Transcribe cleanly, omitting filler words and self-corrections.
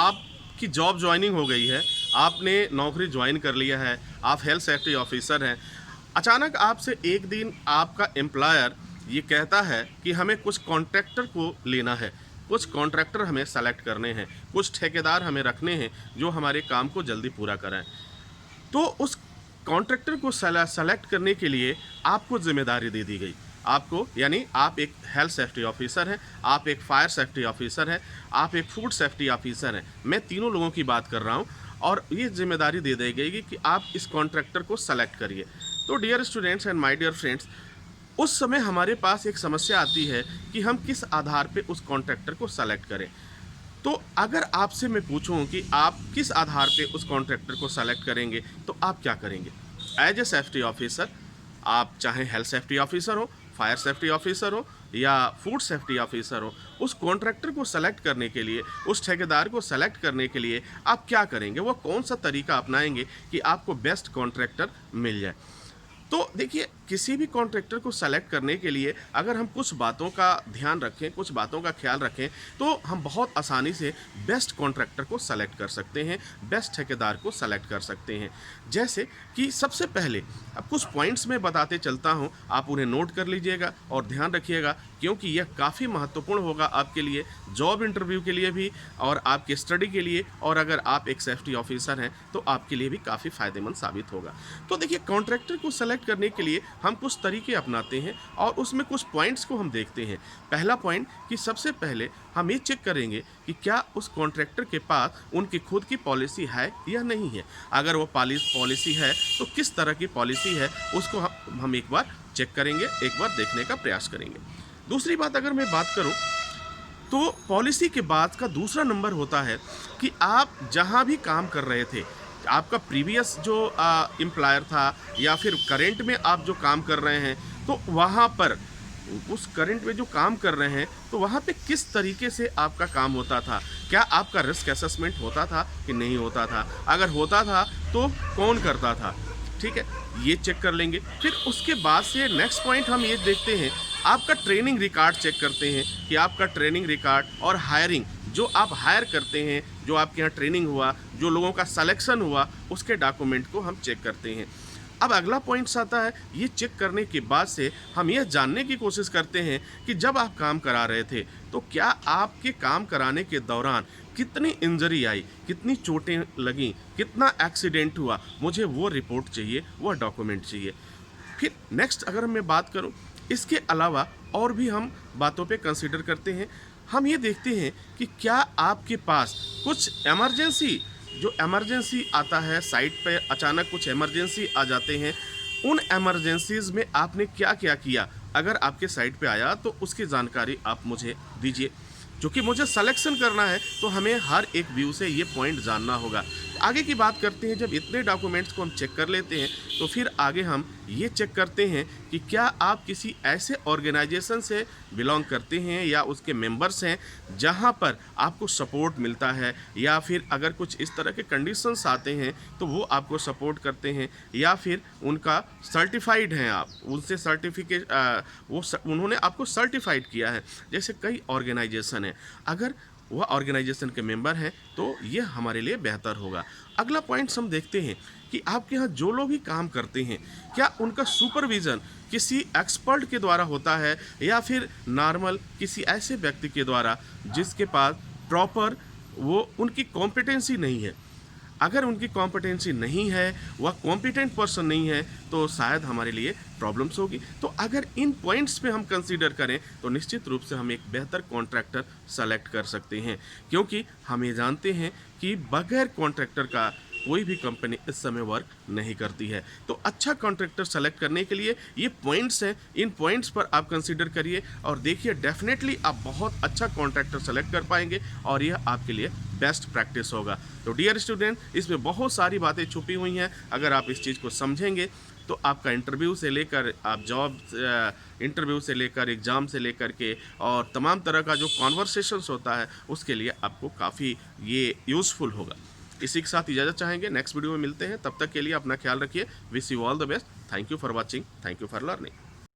आपकी job joining हो गई है, आपने नौकरी ज्वाइन कर लिया है, आप हेल्थ सेफ्टी ऑफिसर हैं। अचानक आपसे एक दिन आपका एम्प्लॉयर ये कहता है कि हमें कुछ कॉन्ट्रैक्टर को लेना है, कुछ कॉन्ट्रैक्टर हमें सेलेक्ट करने हैं, कुछ ठेकेदार हमें रखने हैं जो हमारे काम को जल्दी पूरा करें। तो उस कॉन्ट्रैक्टर को सेलेक्ट करने के लिए आपको ज़िम्मेदारी दे दी गई। आपको यानी आप एक हेल्थ सेफ्टी ऑफिसर हैं, आप एक फायर सेफ्टी ऑफिसर हैं, आप एक फूड सेफ्टी ऑफिसर हैं। मैं तीनों लोगों की बात कर रहा हूँ और ये ज़िम्मेदारी दे दी गई कि आप इस कॉन्ट्रैक्टर को सेलेक्ट करिए। तो dear students and my dear friends, उस समय हमारे पास एक समस्या आती है कि हम किस आधार पे उस कॉन्ट्रैक्टर को सेलेक्ट करें। तो अगर आपसे मैं पूछूं कि आप किस आधार पे उस कॉन्ट्रैक्टर को सेलेक्ट करेंगे, तो आप क्या करेंगे? एज ए सेफ्टी ऑफिसर, आप चाहे हेल्थ सेफ्टी ऑफिसर हो, फायर सेफ्टी ऑफिसर हो या फूड सेफ्टी ऑफिसर हो, उस कॉन्ट्रैक्टर को सेलेक्ट करने के लिए, उस ठेकेदार को सेलेक्ट करने के लिए आप क्या करेंगे? वो कौन सा तरीका अपनाएंगे कि आपको बेस्ट कॉन्ट्रैक्टर मिल जाए? तो देखिए, किसी भी कॉन्ट्रैक्टर को सेलेक्ट करने के लिए अगर हम कुछ बातों का ध्यान रखें, कुछ बातों का ख्याल रखें, तो हम बहुत आसानी से बेस्ट कॉन्ट्रैक्टर को सेलेक्ट कर सकते हैं, बेस्ट ठेकेदार को सेलेक्ट कर सकते हैं। जैसे कि सबसे पहले अब कुछ पॉइंट्स मैं बताते चलता हूं, आप उन्हें नोट कर लीजिएगा और ध्यान रखिएगा, क्योंकि यह काफ़ी महत्वपूर्ण होगा आपके लिए, जॉब इंटरव्यू के लिए भी और आपके स्टडी के लिए, और अगर आप एक सेफ्टी ऑफिसर हैं तो आपके लिए भी काफ़ी फ़ायदेमंद साबित होगा। तो देखिए, कॉन्ट्रैक्टर को सेलेक्ट करने के लिए हम कुछ तरीके अपनाते हैं और उसमें कुछ पॉइंट्स को हम देखते हैं। पहला पॉइंट कि सबसे पहले हम ये चेक करेंगे कि क्या उस कॉन्ट्रैक्टर के पास उनकी खुद की पॉलिसी है या नहीं है। अगर वो पॉलिसी है तो किस तरह की पॉलिसी है उसको हम एक बार चेक करेंगे, एक बार देखने का प्रयास करेंगे। दूसरी बात अगर मैं बात करूं, तो पॉलिसी के बाद का दूसरा नंबर होता है कि आप जहां भी काम कर रहे थे, आपका प्रीवियस जो एम्प्लॉयर था या फिर करंट में आप जो काम कर रहे हैं, तो वहाँ पर उस करंट में जो काम कर रहे हैं तो वहाँ पे किस तरीके से आपका काम होता था। क्या आपका रिस्क असेसमेंट होता था कि नहीं होता था? अगर होता था तो कौन करता था? ठीक है, ये चेक कर लेंगे। फिर उसके बाद से नेक्स्ट पॉइंट हम ये देखते हैं, आपका ट्रेनिंग रिकॉर्ड चेक करते हैं कि आपका ट्रेनिंग रिकॉर्ड और हायरिंग, जो आप हायर करते हैं, जो आपके यहाँ ट्रेनिंग हुआ, जो लोगों का सिलेक्शन हुआ, उसके डॉक्यूमेंट को हम चेक करते हैं। अब अगला पॉइंट्स आता है, ये चेक करने के बाद से हम यह जानने की कोशिश करते हैं कि जब आप काम करा रहे थे तो क्या आपके काम कराने के दौरान कितनी इंजरी आई, कितनी चोटें लगीं, कितना एक्सीडेंट हुआ, मुझे वो रिपोर्ट चाहिए, वो डॉक्यूमेंट चाहिए। फिर नेक्स्ट अगर मैं बात करूं, इसके अलावा और भी हम बातों पे कंसीडर करते हैं। हम ये देखते हैं कि क्या आपके पास कुछ इमरजेंसी, जो इमरजेंसी आता है साइट पे, अचानक कुछ इमरजेंसी आ जाते हैं, उन इमरजेंसीज़ में आपने क्या क्या किया, अगर आपके साइट पे आया तो उसकी जानकारी आप मुझे दीजिए। क्योंकि मुझे सिलेक्शन करना है तो हमें हर एक व्यू से ये पॉइंट जानना होगा। आगे की बात करते हैं, जब इतने डॉक्यूमेंट्स को हम चेक कर लेते हैं तो फिर आगे हम ये चेक करते हैं कि क्या आप किसी ऐसे ऑर्गेनाइजेशन से बिलोंग करते हैं या उसके मेंबर्स हैं जहां पर आपको सपोर्ट मिलता है, या फिर अगर कुछ इस तरह के कंडीशंस आते हैं तो वो आपको सपोर्ट करते हैं, या फिर उनका सर्टिफाइड हैं आप, उनसे सर्टिफिकेट उन्होंने आपको सर्टिफाइड किया है। जैसे कई ऑर्गेनाइजेशन हैं, अगर वह ऑर्गेनाइजेशन के मेंबर हैं तो ये हमारे लिए बेहतर होगा। अगला पॉइंट्स हम देखते हैं कि आपके यहाँ जो लोग भी काम करते हैं, क्या उनका सुपरविज़न किसी एक्सपर्ट के द्वारा होता है या फिर नॉर्मल किसी ऐसे व्यक्ति के द्वारा जिसके पास प्रॉपर वो उनकी कॉम्पिटेंसी नहीं है। अगर उनकी कॉम्पिटेंसी नहीं है, वह कॉम्पिटेंट पर्सन नहीं है, तो शायद हमारे लिए प्रॉब्लम्स होगी। तो अगर इन पॉइंट्स पे हम कंसीडर करें तो निश्चित रूप से हम एक बेहतर कॉन्ट्रैक्टर सेलेक्ट कर सकते हैं, क्योंकि हम ये जानते हैं कि बगैर कॉन्ट्रैक्टर का कोई भी कंपनी इस समय वर्क नहीं करती है। तो अच्छा कॉन्ट्रैक्टर सेलेक्ट करने के लिए ये पॉइंट्स हैं, इन पॉइंट्स पर आप कंसीडर करिए और देखिए, डेफिनेटली आप बहुत अच्छा कॉन्ट्रैक्टर सेलेक्ट कर पाएंगे और यह आपके लिए बेस्ट प्रैक्टिस होगा। तो डियर स्टूडेंट, इसमें बहुत सारी बातें छुपी हुई हैं। अगर आप इस चीज़ को समझेंगे तो आपका इंटरव्यू से लेकर आप जॉब इंटरव्यू से लेकर एग्ज़ाम से लेकर के और तमाम तरह का जो कॉन्वर्सेशंस होता है उसके लिए आपको काफ़ी ये यूज़फुल होगा। इसी के साथ इजाज़त चाहेंगे, नेक्स्ट वीडियो में मिलते हैं। तब तक के लिए अपना ख्याल रखिए। Wish you all the best. Thank you for watching, thank you for learning.